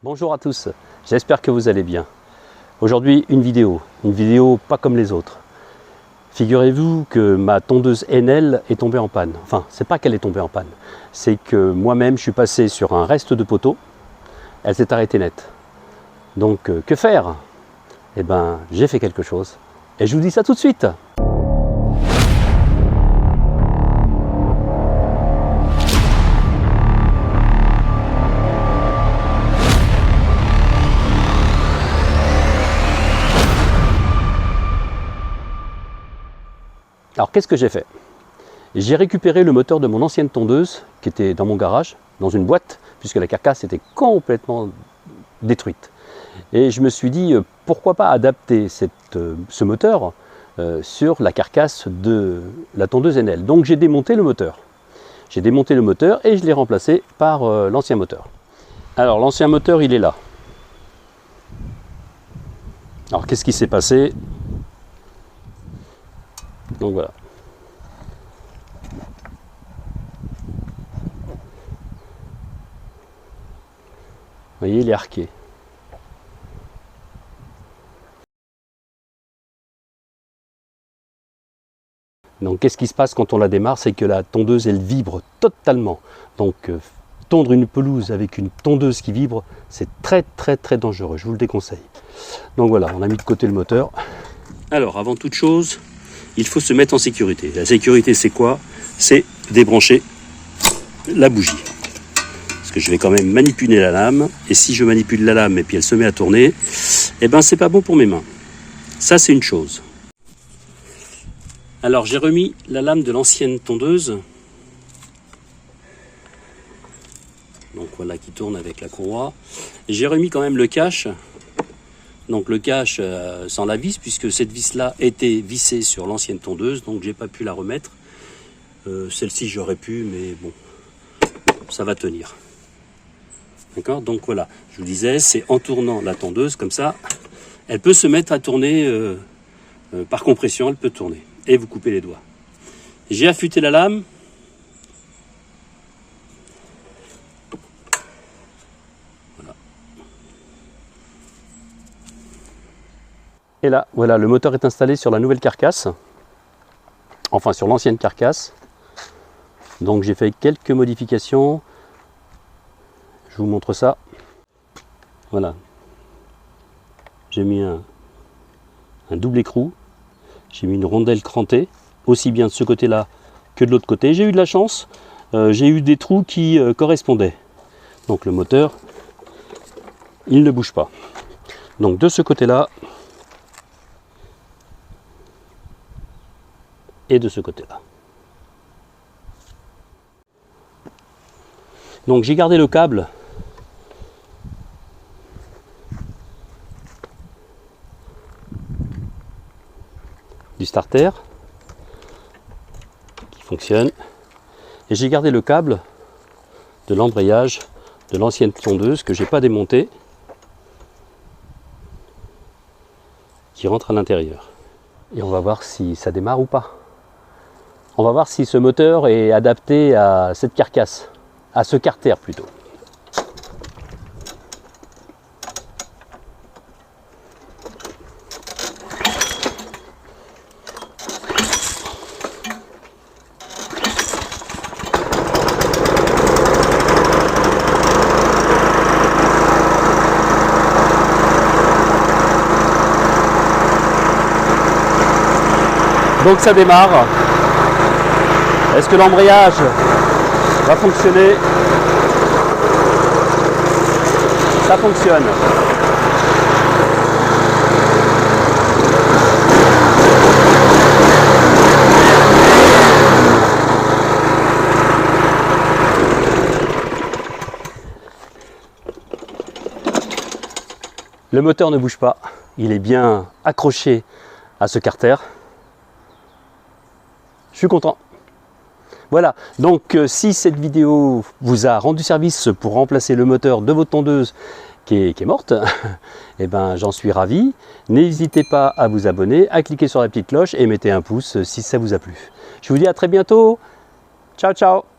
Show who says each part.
Speaker 1: Bonjour à tous, j'espère que vous allez bien. Aujourd'hui une vidéo pas comme les autres. Figurez-vous que ma tondeuse Enel est tombée en panne. Enfin, c'est pas qu'elle est tombée en panne, c'est que moi-même je suis passé sur un reste de poteau, elle s'est arrêtée net. Donc que faire? Eh ben j'ai fait quelque chose et je vous dis ça tout de suite. Alors qu'est-ce que j'ai fait? J'ai récupéré le moteur de mon ancienne tondeuse qui était dans mon garage, dans une boîte, puisque la carcasse était complètement détruite. Et je me suis dit, pourquoi pas adapter ce moteur sur la carcasse de la tondeuse Enel. Donc j'ai démonté le moteur. J'ai démonté le moteur et je l'ai remplacé par l'ancien moteur. Alors l'ancien moteur, il est là. Alors qu'est-ce qui s'est passé? Donc voilà. Vous voyez, il est arqué. Donc qu'est-ce qui se passe quand on la démarre? C'est que la tondeuse, elle vibre totalement. Donc tondre une pelouse avec une tondeuse qui vibre, c'est très dangereux, je vous le déconseille. Donc voilà, on a mis de côté le moteur. Alors avant toute chose, il faut se mettre en sécurité. La sécurité, c'est quoi? C'est débrancher la bougie. Parce que je vais quand même manipuler la lame. Et si je manipule la lame et puis elle se met à tourner, eh ben c'est pas bon pour mes mains. Ça, c'est une chose. Alors j'ai remis la lame de l'ancienne tondeuse. Donc voilà, qui tourne avec la courroie. J'ai remis quand même le cache. Donc le cache sans la vis, puisque cette vis-là était vissée sur l'ancienne tondeuse, donc j'ai pas pu la remettre. Celle-ci j'aurais pu, mais bon, ça va tenir. D'accord? Donc voilà, je vous disais, c'est en tournant la tondeuse, comme ça, elle peut se mettre à tourner par compression, elle peut tourner. Et vous coupez les doigts. J'ai affûté la lame. Et là, voilà, le moteur est installé sur la nouvelle carcasse, enfin sur l'ancienne carcasse. Donc j'ai fait quelques modifications. Je vous montre ça. Voilà. J'ai mis un double écrou. J'ai mis une rondelle crantée, aussi bien de ce côté-là que de l'autre côté. J'ai eu de la chance. J'ai eu des trous qui correspondaient. Donc le moteur, il ne bouge pas. Donc de ce côté-là, et de ce côté-là. Donc j'ai gardé le câble du starter qui fonctionne et j'ai gardé le câble de l'embrayage de l'ancienne tondeuse que j'ai pas démonté, qui rentre à l'intérieur. Et on va voir si ça démarre ou pas. On va voir si ce moteur est adapté à cette carcasse, à ce carter plutôt. Donc ça démarre. Est-ce que l'embrayage va fonctionner? Ça fonctionne. Le moteur ne bouge pas. Il est bien accroché à ce carter. Je suis content. Voilà, donc si cette vidéo vous a rendu service pour remplacer le moteur de votre tondeuse qui est morte, eh ben, j'en suis ravi. N'hésitez pas à vous abonner, à cliquer sur la petite cloche et mettez un pouce si ça vous a plu. Je vous dis à très bientôt. Ciao, ciao.